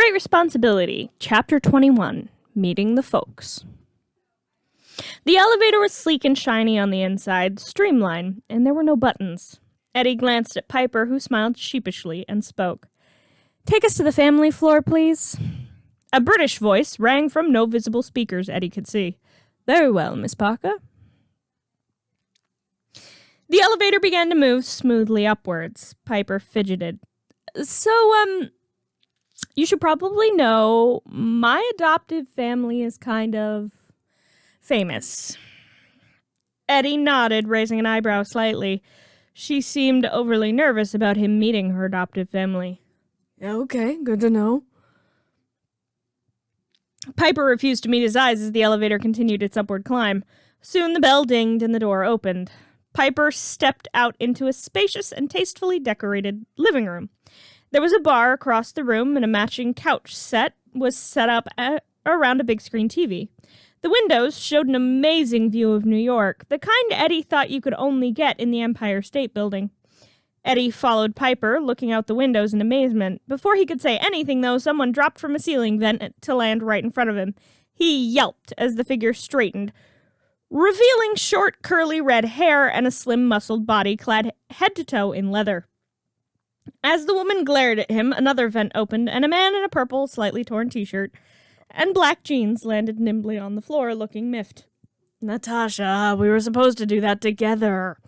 Great Responsibility, Chapter 21, Meeting the Folks. The elevator was sleek and shiny on the inside, streamlined, and there were no buttons. Eddie glanced at Piper, who smiled sheepishly and spoke. "Take us to the family floor, please." A British voice rang from no visible speakers Eddie could see. "Very well, Miss Parker." The elevator began to move smoothly upwards. Piper fidgeted. So, you should probably know my adoptive family is kind of famous. Eddie nodded, raising an eyebrow slightly. She seemed overly nervous about him meeting her adoptive family. Yeah, okay, good to know. Piper refused to meet his eyes as the elevator continued its upward climb. Soon the bell dinged and the door opened. Piper stepped out into a spacious and tastefully decorated living room. There was a bar across the room, and a matching couch set was set up around a big screen TV. The windows showed an amazing view of New York, the kind Eddie thought you could only get in the Empire State Building. Eddie followed Piper, looking out the windows in amazement. Before he could say anything, though, someone dropped from a ceiling vent to land right in front of him. He yelped as the figure straightened, revealing short, curly red hair and a slim, muscled body clad head to toe in leather. As the woman glared at him, another vent opened, and a man in a purple, slightly torn t-shirt and black jeans landed nimbly on the floor, looking miffed. "Natasha, we were supposed to do that together."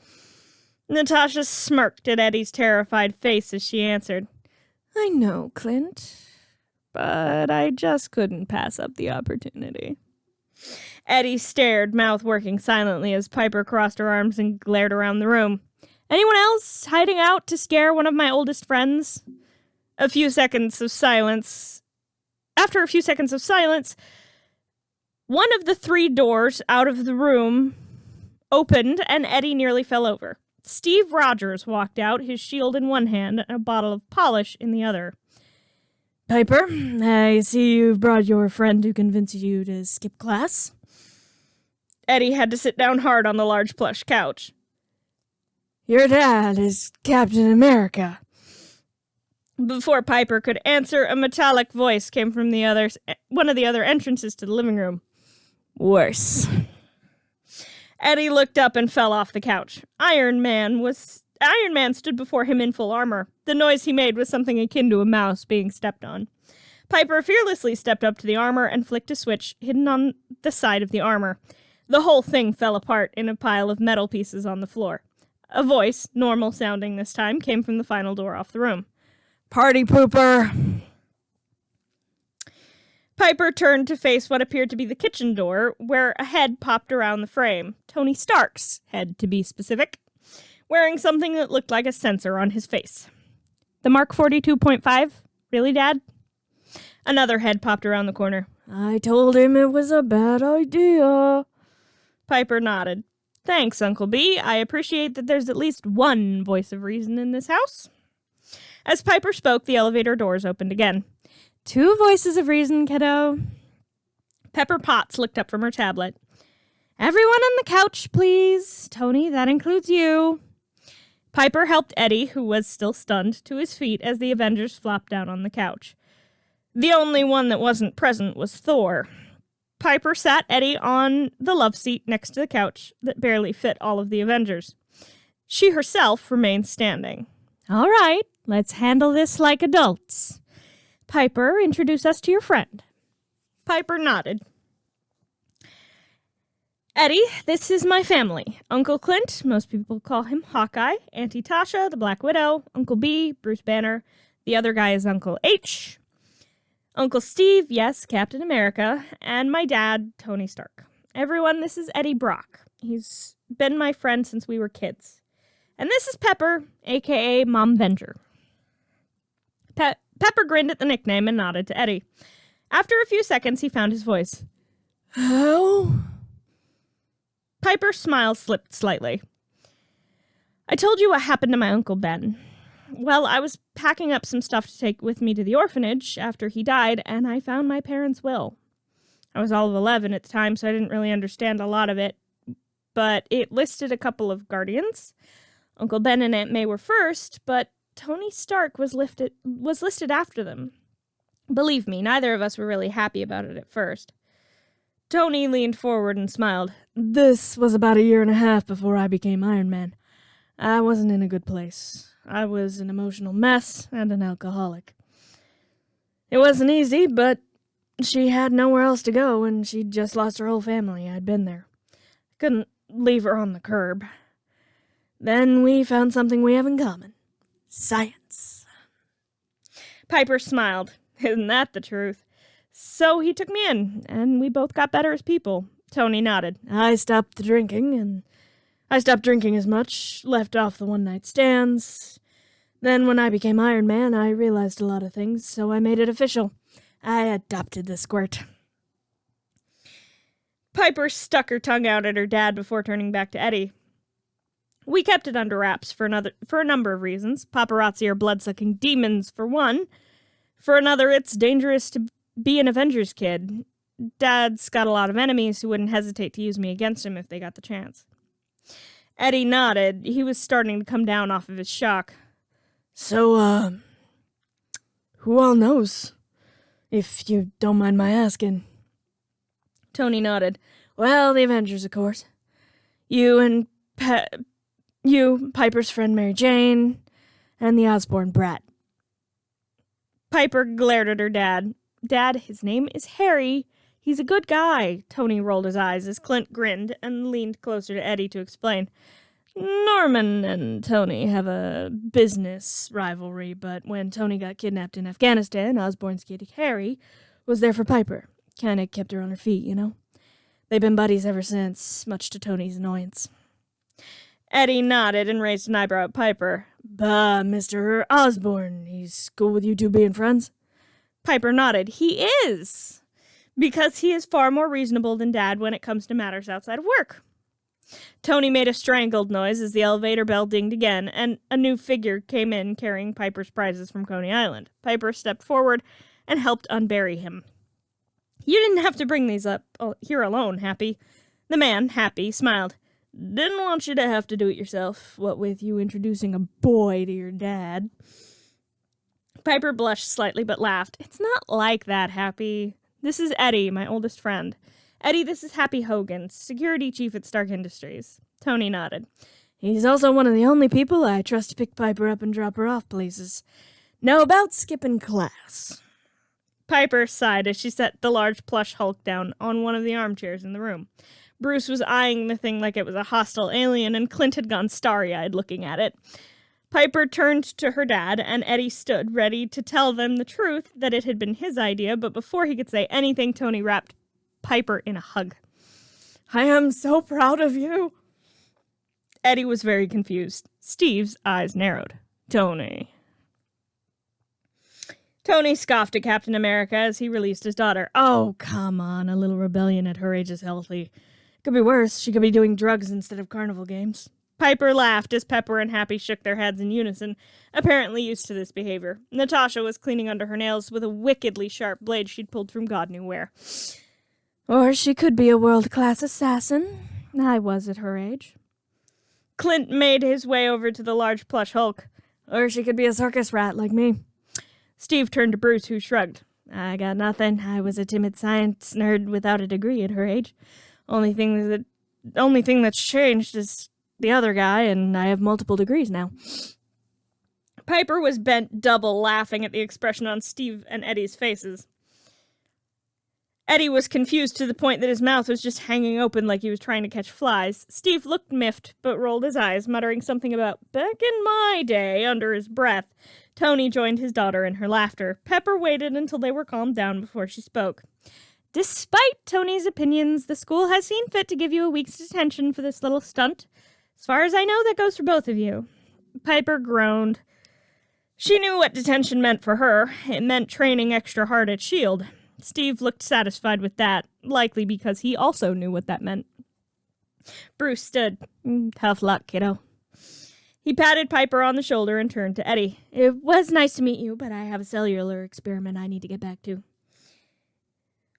Natasha smirked at Eddie's terrified face as she answered, "I know, Clint, but I just couldn't pass up the opportunity." Eddie stared, mouth working silently as Piper crossed her arms and glared around the room. "Anyone else hiding out to scare one of my oldest friends?" After a few seconds of silence, one of the three doors out of the room opened and Eddie nearly fell over. Steve Rogers walked out, his shield in one hand and a bottle of polish in the other. "Piper, I see you've brought your friend to convince you to skip class." Eddie had to sit down hard on the large plush couch. "Your dad is Captain America." Before Piper could answer, a metallic voice came from one of the other entrances to the living room. "Worse." Eddie looked up and fell off the couch. Iron Man stood before him in full armor. The noise he made was something akin to a mouse being stepped on. Piper fearlessly stepped up to the armor and flicked a switch hidden on the side of the armor. The whole thing fell apart in a pile of metal pieces on the floor. A voice, normal sounding this time, came from the final door off the room. "Party pooper." Piper turned to face what appeared to be the kitchen door, where a head popped around the frame. Tony Stark's head, to be specific, wearing something that looked like a sensor on his face. "The Mark 42.5? Really, Dad?" Another head popped around the corner. "I told him it was a bad idea." Piper nodded. "Thanks, Uncle B. I appreciate that there's at least one voice of reason in this house." As Piper spoke, the elevator doors opened again. "Two voices of reason, kiddo." Pepper Potts looked up from her tablet. "Everyone on the couch, please. Tony, that includes you." Piper helped Eddie, who was still stunned, to his feet as the Avengers flopped down on the couch. The only one that wasn't present was Thor. Piper sat Eddie on the love seat next to the couch that barely fit all of the Avengers. She herself remained standing. "All right, let's handle this like adults. Piper, introduce us to your friend." Piper nodded. "Eddie, this is my family. Uncle Clint, most people call him Hawkeye. Auntie Tasha, the Black Widow. Uncle B, Bruce Banner. The other guy is Uncle H. Uncle Steve, yes, Captain America. And my dad, Tony Stark. Everyone, this is Eddie Brock. He's been my friend since we were kids. And this is Pepper, a.k.a. Mom Avenger." Pepper grinned at the nickname and nodded to Eddie. After a few seconds, he found his voice. "How?" Piper's smile slipped slightly. "I told you what happened to my Uncle Ben. Well, I was packing up some stuff to take with me to the orphanage after he died, and I found my parents' will. I was all of 11 at the time, so I didn't really understand a lot of it, but it listed a couple of guardians. Uncle Ben and Aunt May were first, but Tony Stark was listed after them. Believe me, neither of us were really happy about it at first. Tony leaned forward and smiled. This was about 1.5 years before I became Iron Man. I wasn't in a good place. I was an emotional mess and an alcoholic. It wasn't easy, but she had nowhere else to go, and she'd just lost her whole family. I'd been there. Couldn't leave her on the curb. Then we found something we have in common. Science. Piper smiled. Isn't that the truth? So he took me in, and we both got better as people. Tony nodded. I stopped drinking as much, left off the one-night stands. Then when I became Iron Man, I realized a lot of things, so I made it official. I adopted the squirt. Piper stuck her tongue out at her dad before turning back to Eddie. We kept it under wraps for a number of reasons. Paparazzi are blood-sucking demons, for one. For another, it's dangerous to be an Avengers kid. Dad's got a lot of enemies who wouldn't hesitate to use me against him if they got the chance. Eddie nodded. He was starting to come down off of his shock. So, who all knows? If you don't mind my asking. Tony nodded. Well, the Avengers, of course. You, Piper's friend Mary Jane, and the Osborn brat. Piper glared at her dad. Dad, his name is Harry. He's a good guy. Tony rolled his eyes as Clint grinned and leaned closer to Eddie to explain. Norman and Tony have a business rivalry, but when Tony got kidnapped in Afghanistan, Osborn's kid Harry was there for Piper. Kinda kept her on her feet, you know? They've been buddies ever since, much to Tony's annoyance. Eddie nodded and raised an eyebrow at Piper. Bah, Mr. Osborn, he's cool with you two being friends? Piper nodded. He is! Because he is far more reasonable than Dad when it comes to matters outside of work. Tony made a strangled noise as the elevator bell dinged again, and a new figure came in carrying Piper's prizes from Coney Island. Piper stepped forward and helped unbury him. You didn't have to bring these up here alone, Happy. The man, Happy, smiled. Didn't want you to have to do it yourself, what with you introducing a boy to your dad. Piper blushed slightly but laughed. It's not like that, Happy. This is Eddie, my oldest friend. Eddie, this is Happy Hogan, security chief at Stark Industries. Tony nodded. He's also one of the only people I trust to pick Piper up and drop her off places. Now about skipping class. Piper sighed as she set the large plush Hulk down on one of the armchairs in the room. Bruce was eyeing the thing like it was a hostile alien, and Clint had gone starry-eyed looking at it. Piper turned to her dad, and Eddie stood ready to tell them the truth, that it had been his idea, but before he could say anything, Tony wrapped Piper in a hug. I am so proud of you. Eddie was very confused. Steve's eyes narrowed. Tony scoffed at Captain America as he released his daughter. Oh, come on. A little rebellion at her age is healthy. Could be worse. She could be doing drugs instead of carnival games. Piper laughed as Pepper and Happy shook their heads in unison, apparently used to this behavior. Natasha was cleaning under her nails with a wickedly sharp blade she'd pulled from God knew where. Or she could be a world-class assassin. I was at her age. Clint made his way over to the large plush Hulk. Or she could be a circus rat like me. Steve turned to Bruce, who shrugged. I got nothing. I was a timid science nerd without a degree at her age. Only thing that's changed is the other guy, and I have multiple degrees now. Piper was bent double, laughing at the expression on Steve and Eddie's faces. Eddie was confused to the point that his mouth was just hanging open like he was trying to catch flies. Steve looked miffed, but rolled his eyes, muttering something about back in my day under his breath. Tony joined his daughter in her laughter. Pepper waited until they were calmed down before she spoke. Despite Tony's opinions, the school has seen fit to give you a week's detention for this little stunt. As far as I know, that goes for both of you. Piper groaned. She knew what detention meant for her. It meant training extra hard at S.H.I.E.L.D. Steve looked satisfied with that, likely because he also knew what that meant. Bruce stood. Tough luck, kiddo. He patted Piper on the shoulder and turned to Eddie. It was nice to meet you, but I have a cellular experiment I need to get back to.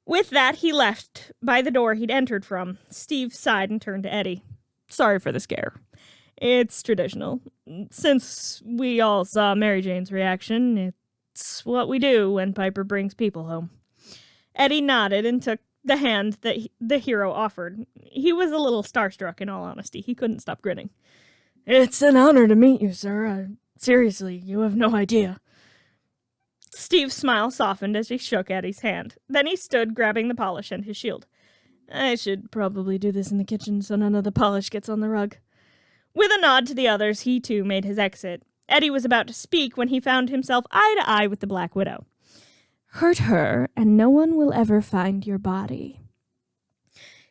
With that, he left by the door he'd entered from. Steve sighed and turned to Eddie. Sorry for the scare. It's traditional. Since we all saw Mary Jane's reaction, it's It's what we do when Piper brings people home. Eddie nodded and took the hand that the hero offered. He was a little starstruck, in all honesty. He couldn't stop grinning. It's an honor to meet you, sir. Seriously, you have no idea. Steve's smile softened as he shook Eddie's hand. Then he stood, grabbing the polish and his shield. I should probably do this in the kitchen so none of the polish gets on the rug. With a nod to the others, he too made his exit. Eddie was about to speak when he found himself eye to eye with the Black Widow. Hurt her, and no one will ever find your body.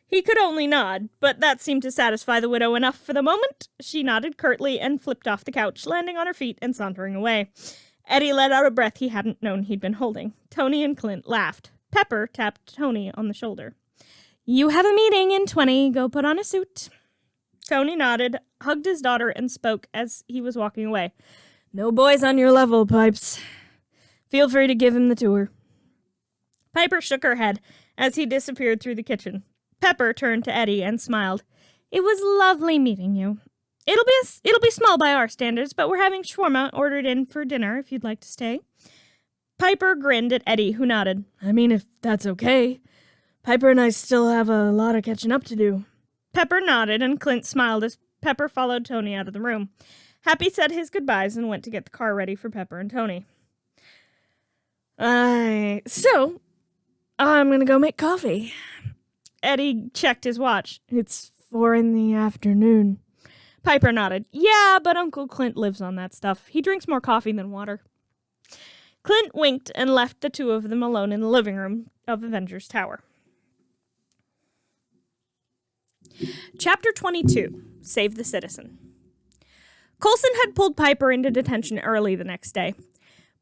He could only nod, but that seemed to satisfy the widow enough for the moment. She nodded curtly and flipped off the couch, landing on her feet and sauntering away. Eddie let out a breath he hadn't known he'd been holding. Tony and Clint laughed. Pepper tapped Tony on the shoulder. You have a meeting in 20. Go put on a suit. Tony nodded, hugged his daughter, and spoke as he was walking away. No boys on your level, Pipes. Feel free to give him the tour. Piper shook her head as he disappeared through the kitchen. Pepper turned to Eddie and smiled. It was lovely meeting you. It'll be small by our standards, but we're having shawarma ordered in for dinner if you'd like to stay. Piper grinned at Eddie, who nodded. I mean, if that's okay. Piper and I still have a lot of catching up to do. Pepper nodded, and Clint smiled as Pepper followed Tony out of the room. Happy said his goodbyes and went to get the car ready for Pepper and Tony. So, I'm gonna go make coffee. Eddie checked his watch. It's 4 p.m. Piper nodded. Yeah, but Uncle Clint lives on that stuff. He drinks more coffee than water. Clint winked and left the two of them alone in the living room of Avengers Tower. Chapter 22. Save the Citizen. Coulson had pulled Piper into detention early the next day.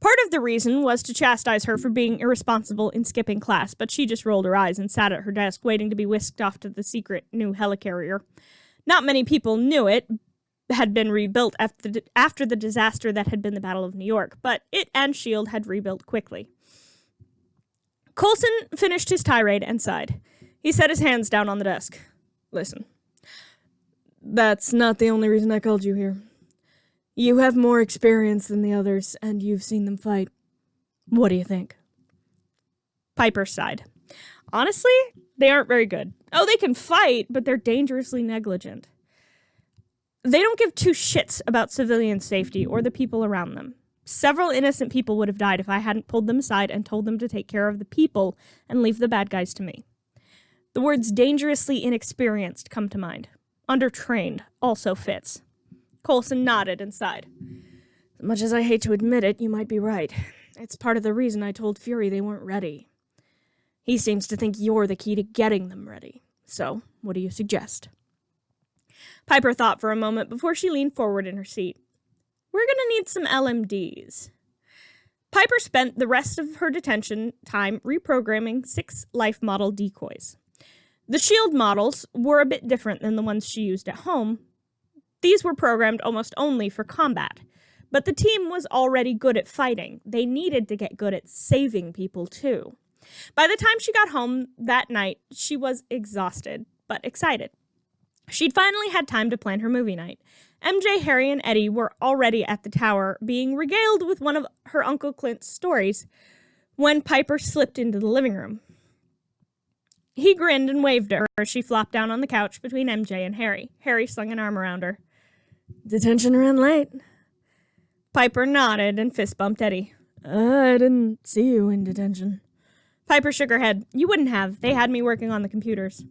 Part of the reason was to chastise her for being irresponsible in skipping class, but she just rolled her eyes and sat at her desk waiting to be whisked off to the secret new helicarrier. Not many people knew it had been rebuilt after the disaster that had been the Battle of New York, but it and S.H.I.E.L.D. had rebuilt quickly. Coulson finished his tirade and sighed. He set his hands down on the desk. Listen, that's not the only reason I called you here. You have more experience than the others, and you've seen them fight. What do you think? Piper sighed. Honestly, they aren't very good. Oh, they can fight, but they're dangerously negligent. They don't give two shits about civilian safety or the people around them. Several innocent people would have died if I hadn't pulled them aside and told them to take care of the people and leave the bad guys to me. The words dangerously inexperienced come to mind. Undertrained also fits. Coulson nodded and sighed. As much as I hate to admit it, you might be right. It's part of the reason I told Fury they weren't ready. He seems to think you're the key to getting them ready. So, what do you suggest? Piper thought for a moment before she leaned forward in her seat. We're going to need some LMDs. Piper spent the rest of her detention time reprogramming 6 life model decoys. The S.H.I.E.L.D. models were a bit different than the ones she used at home. These were programmed almost only for combat, but the team was already good at fighting. They needed to get good at saving people, too. By the time she got home that night, she was exhausted, but excited. She'd finally had time to plan her movie night. MJ, Harry, and Eddie were already at the tower, being regaled with one of her Uncle Clint's stories, when Piper slipped into the living room. He grinned and waved at her as she flopped down on the couch between MJ and Harry. Harry slung an arm around her. Detention ran late. Piper nodded and fist-bumped Eddie. I didn't see you in detention. Piper shook her head. You wouldn't have. They had me working on the computers.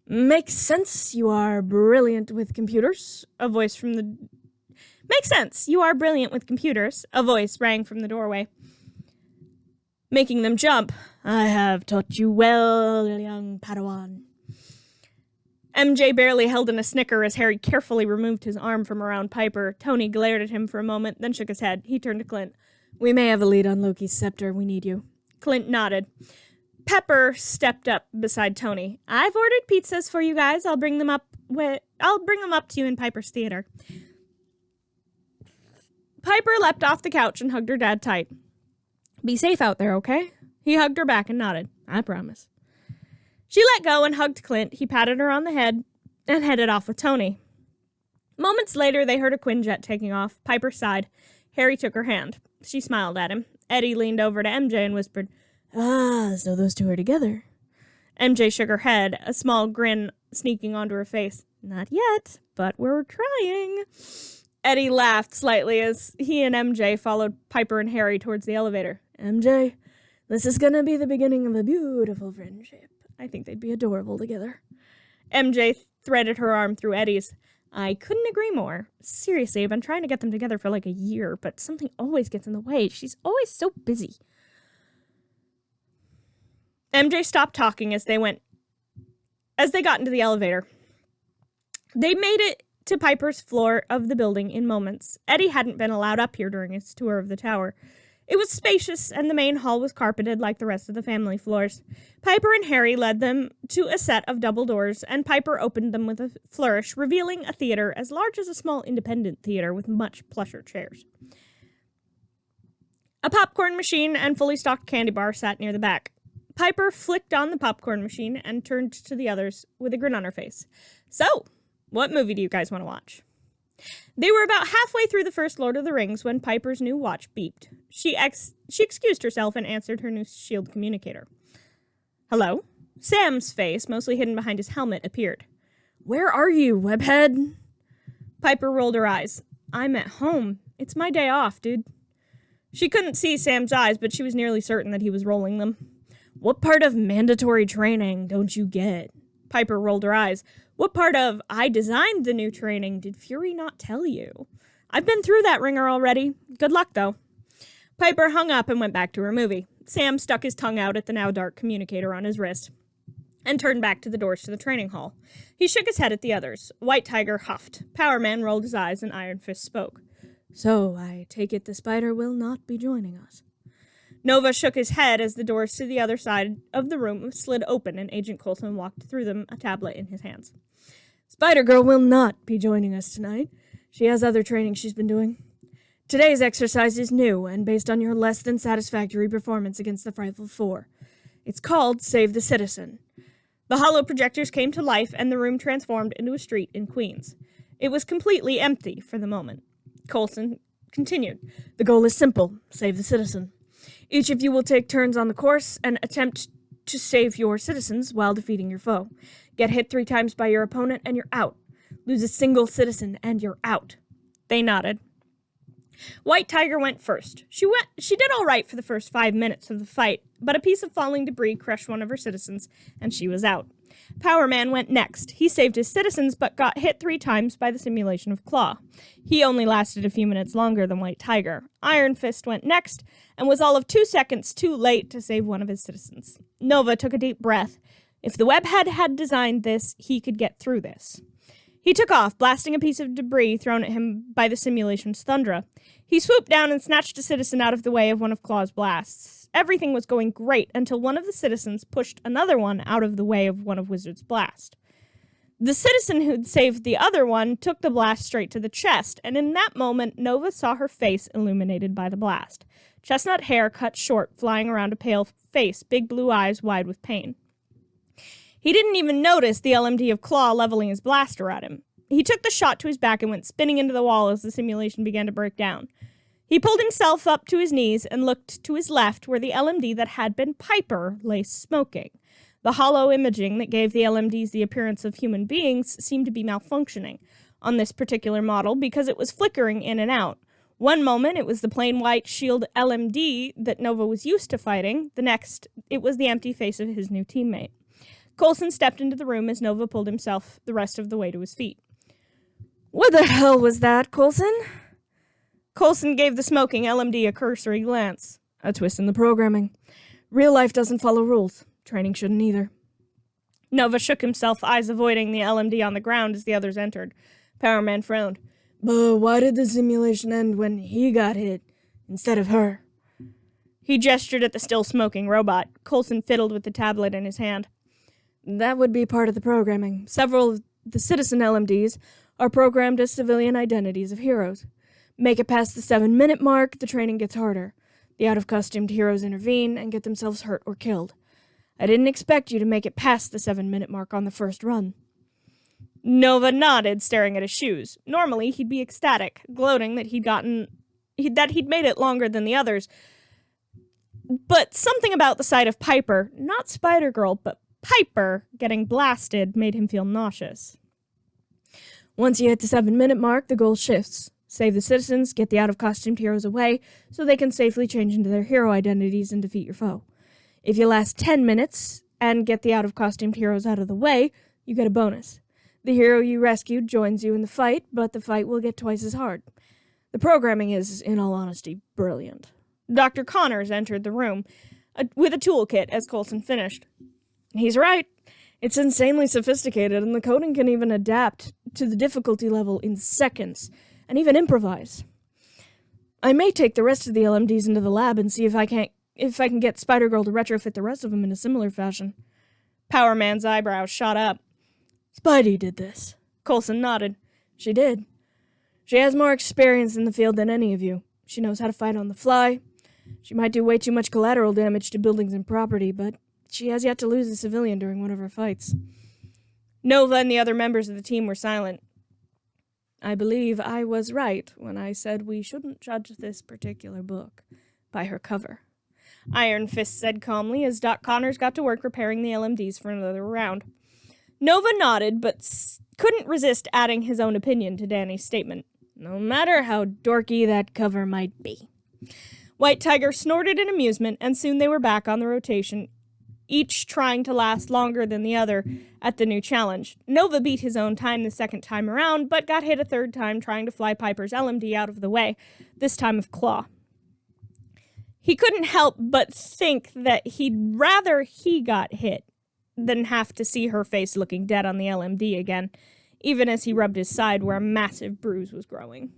Makes sense. You are brilliant with computers. A voice from the... Makes sense. You are brilliant with computers. A voice rang from the doorway, making them jump. I have taught you well, young Padawan. MJ barely held in a snicker as Harry carefully removed his arm from around Piper. Tony glared at him for a moment, then shook his head. He turned to Clint. We may have a lead on Loki's scepter. We need you. Clint nodded. Pepper stepped up beside Tony. I've ordered pizzas for you guys. I'll bring them up to you in Piper's theater. Piper leapt off the couch and hugged her dad tight. Be safe out there, okay? He hugged her back and nodded. I promise. She let go and hugged Clint. He patted her on the head and headed off with Tony. Moments later, they heard a Quinjet taking off. Piper sighed. Harry took her hand. She smiled at him. Eddie leaned over to MJ and whispered, "Ah, so those two are together." MJ shook her head, a small grin sneaking onto her face. "Not yet, but we're trying." Eddie laughed slightly as he and MJ followed Piper and Harry towards the elevator. "MJ, this is gonna be the beginning of a beautiful friendship. I think they'd be adorable together." MJ threaded her arm through Eddie's. "I couldn't agree more. Seriously, I've been trying to get them together for like a year, but something always gets in the way. She's always so busy." MJ stopped talking as they got into the elevator. They made it to Piper's floor of the building in moments. Eddie hadn't been allowed up here during his tour of the tower. It was spacious, and the main hall was carpeted like the rest of the family floors. Piper and Harry led them to a set of double doors, and Piper opened them with a flourish, revealing a theater as large as a small independent theater with much plusher chairs. A popcorn machine and fully stocked candy bar sat near the back. Piper flicked on the popcorn machine and turned to the others with a grin on her face. "So, what movie do you guys want to watch?" They were about halfway through the first Lord of the Rings when Piper's new watch beeped. She excused herself and answered her new shield communicator. "Hello?" Sam's face, mostly hidden behind his helmet, appeared. "Where are you, webhead?" Piper rolled her eyes. "I'm at home. It's my day off, dude." She couldn't see Sam's eyes, but she was nearly certain that he was rolling them. "What part of mandatory training don't you get?" Piper rolled her eyes. "What part of I designed the new training did Fury not tell you? I've been through that ringer already. Good luck, though." Piper hung up and went back to her movie. Sam stuck his tongue out at the now dark communicator on his wrist and turned back to the doors to the training hall. He shook his head at the others. White Tiger huffed. Power Man rolled his eyes and Iron Fist spoke. "So, I take it the spider will not be joining us." Nova shook his head as the doors to the other side of the room slid open and Agent Coulson walked through them, a tablet in his hands. "Spider-Girl will not be joining us tonight. She has other training she's been doing. Today's exercise is new and based on your less than satisfactory performance against the Frightful Four. It's called Save the Citizen." The hollow projectors came to life and the room transformed into a street in Queens. It was completely empty for the moment. Coulson continued. "The goal is simple. Save the citizen. Each of you will take turns on the course and attempt to save your citizens while defeating your foe. Get hit 3 times by your opponent and you're out. Lose a single citizen and you're out." They nodded. White Tiger went first. She did all right for the first 5 minutes of the fight, but a piece of falling debris crushed one of her citizens, and she was out. Power Man went next. He saved his citizens, but got hit 3 times by the simulation of Claw. He only lasted a few minutes longer than White Tiger. Iron Fist went next, and was all of 2 seconds too late to save one of his citizens. Nova took a deep breath. If the webhead had designed this, he could get through this. He took off, blasting a piece of debris thrown at him by the simulation's Thundra. He swooped down and snatched a citizen out of the way of one of Claw's blasts. Everything was going great until one of the citizens pushed another one out of the way of one of Wizard's blast. The citizen who'd saved the other one took the blast straight to the chest, and in that moment, Nova saw her face illuminated by the blast. Chestnut hair cut short, flying around a pale face, big blue eyes wide with pain. He didn't even notice the LMD of Claw leveling his blaster at him. He took the shot to his back and went spinning into the wall as the simulation began to break down. He pulled himself up to his knees and looked to his left where the LMD that had been Piper lay smoking. The hollow imaging that gave the LMDs the appearance of human beings seemed to be malfunctioning on this particular model because it was flickering in and out. One moment it was the plain white shield LMD that Nova was used to fighting. The next, it was the empty face of his new teammate. Coulson stepped into the room as Nova pulled himself the rest of the way to his feet. "What the hell was that, Coulson?" Coulson gave the smoking LMD a cursory glance. "A twist in the programming. Real life doesn't follow rules. Training shouldn't either." Nova shook himself, eyes avoiding the LMD on the ground as the others entered. Power Man frowned. "But why did the simulation end when he got hit instead of her?" He gestured at the still smoking robot. Coulson fiddled with the tablet in his hand. "That would be part of the programming. Several of the citizen LMDs are programmed as civilian identities of heroes. Make it past the 7-minute mark, the training gets harder. The out-of-costumed heroes intervene and get themselves hurt or killed. I didn't expect you to make it past the 7-minute mark on the first run." Nova nodded, staring at his shoes. Normally, he'd be ecstatic, gloating that he'd gotten that he'd made it longer than the others. But something about the sight of Piper, not Spider-Girl, but Piper, getting blasted made him feel nauseous. Once you hit the 7-minute mark, the goal shifts. Save the citizens, get the out-of-costumed heroes away, so they can safely change into their hero identities and defeat your foe. If you last 10 minutes and get the out-of-costumed heroes out of the way, you get a bonus. The hero you rescued joins you in the fight, but the fight will get twice as hard. The programming is, in all honesty, brilliant. Dr. Connors entered the room with a toolkit as Coulson finished. He's right. It's insanely sophisticated, and the coding can even adapt to the difficulty level in seconds, and even improvise. I may take the rest of the LMDs into the lab and see if I can get Spider-Girl to retrofit the rest of them in a similar fashion. Power Man's eyebrows shot up. Spidey did this. Coulson nodded. She did. She has more experience in the field than any of you. She knows how to fight on the fly. She might do way too much collateral damage to buildings and property, but she has yet to lose a civilian during one of her fights. Nova and the other members of the team were silent. I believe I was right when I said we shouldn't judge this particular book by her cover. Iron Fist said calmly as Doc Connors got to work repairing the LMDs for another round. Nova nodded, but couldn't resist adding his own opinion to Danny's statement. No matter how dorky that cover might be. White Tiger snorted in amusement, and soon they were back on the rotation, each trying to last longer than the other at the new challenge. Nova beat his own time the second time around, but got hit a third time trying to fly Piper's LMD out of the way, this time with Claw. He couldn't help but think that he'd rather he got hit than have to see her face looking dead on the LMD again, even as he rubbed his side where a massive bruise was growing.